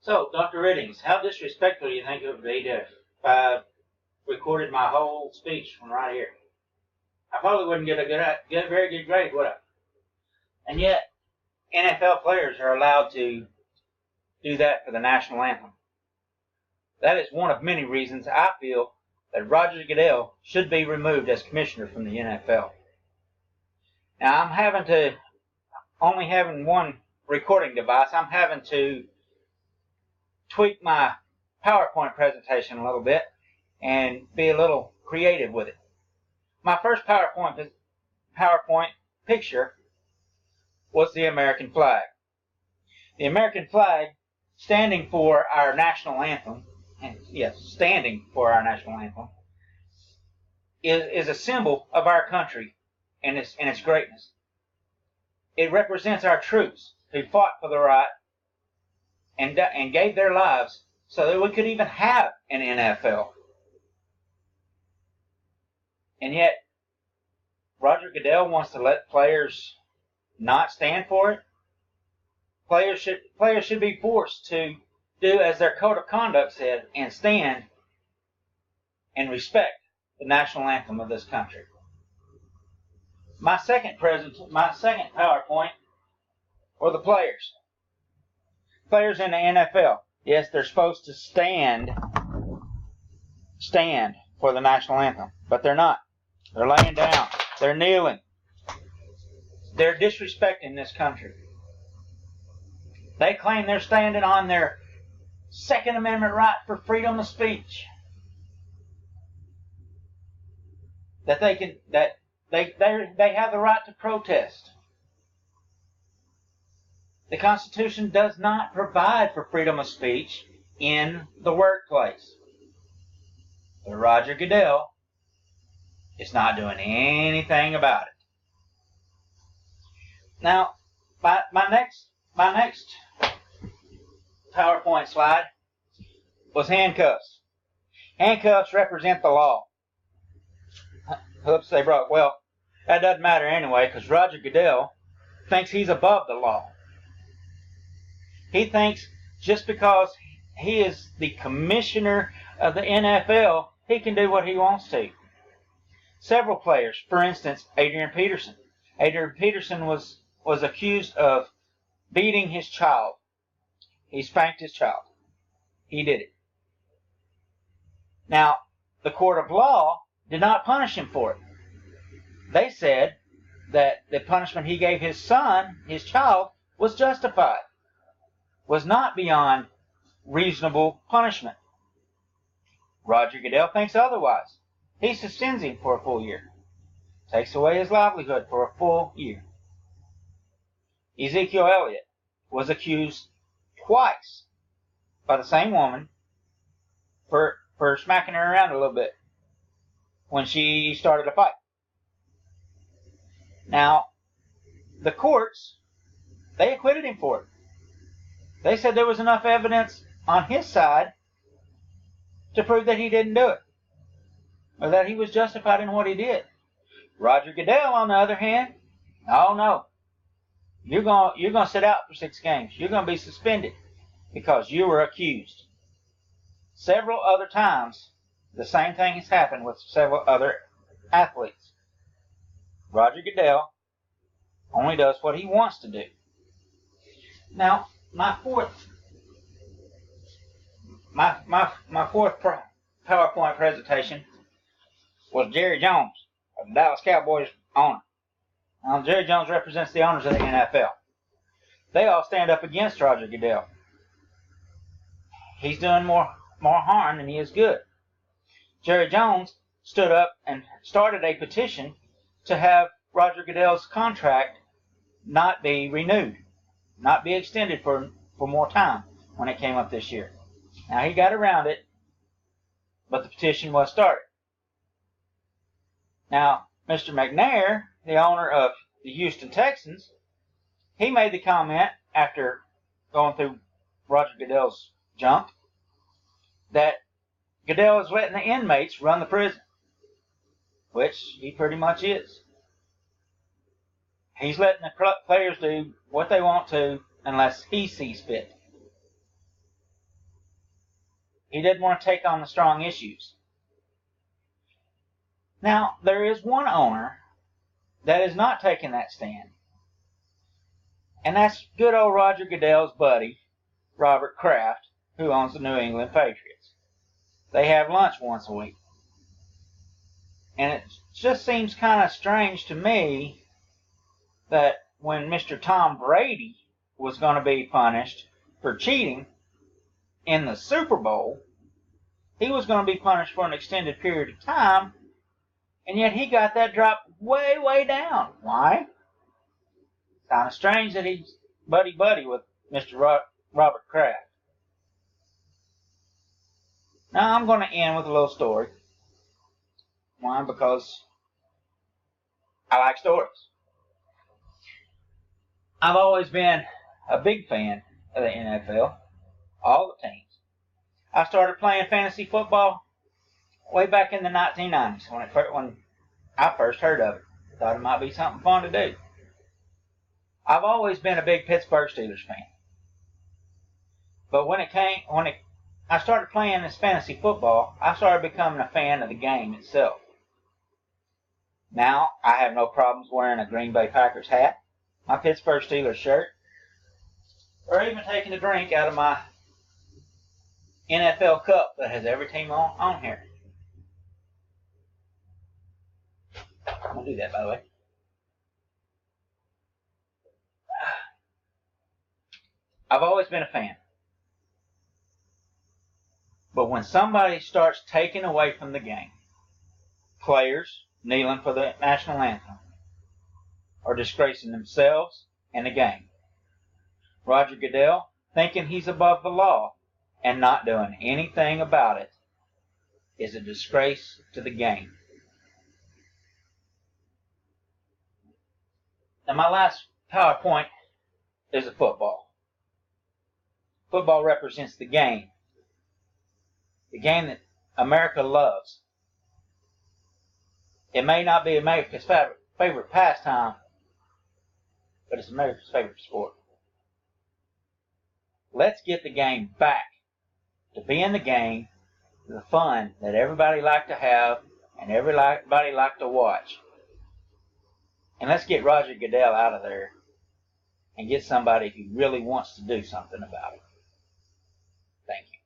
So, Dr. Riddings, how disrespectful do you think it would be if I recorded my whole speech from right here? I probably wouldn't get a very good grade, would I? And yet, NFL players are allowed to do that for the national anthem. That is one of many reasons I feel that Roger Goodell should be removed as commissioner from the NFL. Now, only having one recording device, I'm having to tweak my PowerPoint presentation a little bit and be a little creative with it. My first PowerPoint picture was the American flag. The American flag, standing for our national anthem, is a symbol of our country and its greatness. It represents our troops who fought for the right and gave their lives so that we could even have an NFL. And yet, Roger Goodell wants to let players not stand for it. Players should be forced to do as their code of conduct said and stand and respect the national anthem of this country. My second PowerPoint were the players. Players in the NFL. Yes, they're supposed to stand for the national anthem, but they're not. They're laying down. They're kneeling. They're disrespecting this country. They claim they're standing on their Second Amendment right for freedom of speech. That they have the right to protest. The Constitution does not provide for freedom of speech in the workplace. But Roger Goodell is not doing anything about it. Now, my next PowerPoint slide was handcuffs. Handcuffs represent the law. Oops, they broke. Well, that doesn't matter anyway, because Roger Goodell thinks he's above the law. He thinks just because he is the commissioner of the NFL, he can do what he wants to. Several players, for instance, Adrian Peterson. Adrian Peterson was accused of beating his child. He spanked his child. He did it. Now, the court of law did not punish him for it. They said that the punishment he gave his son, his child, was justified, was not beyond reasonable punishment. Roger Goodell thinks otherwise. He suspends him for a full year, takes away his livelihood for a full year. Ezekiel Elliott was accused twice by the same woman for smacking her around a little bit when she started a fight. Now, the courts, they acquitted him for it. They said there was enough evidence on his side to prove that he didn't do it, or that he was justified in what he did. Roger Goodell, on the other hand, oh no, you're gonna sit out for 6 games. You're gonna be suspended because you were accused. Several other times, the same thing has happened with several other athletes. Roger Goodell only does what he wants to do. Now, my fourth PowerPoint presentation was Jerry Jones, of the Dallas Cowboys owner. Now, Jerry Jones represents the owners of the NFL. They all stand up against Roger Goodell. He's doing more harm than he is good. Jerry Jones stood up and started a petition to have Roger Goodell's contract not be renewed, not be extended for more time when it came up this year. Now, he got around it, but the petition was started. Now, Mr. McNair, the owner of the Houston Texans, he made the comment after going through Roger Goodell's junk that Goodell is letting the inmates run the prison, which he pretty much is. He's letting the players do what they want to unless he sees fit. He didn't want to take on the strong issues. Now, there is one owner that is not taking that stand, and that's good old Roger Goodell's buddy, Robert Kraft, who owns the New England Patriots. They have lunch once a week. And it just seems kind of strange to me that when Mr. Tom Brady was going to be punished for cheating in the Super Bowl, he was going to be punished for an extended period of time, and yet he got that dropped way, way down. Why? Kind of strange that he's buddy-buddy with Mr. Robert Kraft. Now I'm going to end with a little story. Why? Because I like stories. I've always been a big fan of the NFL, all the teams. I started playing fantasy football way back in the 1990s when I first heard of it. Thought it might be something fun to do. I've always been a big Pittsburgh Steelers fan. But when I started playing this fantasy football, I started becoming a fan of the game itself. Now, I have no problems wearing a Green Bay Packers hat, my Pittsburgh Steelers shirt, or even taking a drink out of my NFL cup that has every team on here. I'm going to do that, by the way. I've always been a fan. But when somebody starts taking away from the game, players kneeling for the national anthem, or disgracing themselves and the game, Roger Goodell thinking he's above the law and not doing anything about it is a disgrace to the game. Now my last PowerPoint is a football. Football represents the game that America loves. It may not be America's favorite pastime, but it's America's favorite sport. Let's get the game back to being the game, the fun that everybody liked to have and everybody liked to watch. And let's get Roger Goodell out of there and get somebody who really wants to do something about it. Thank you.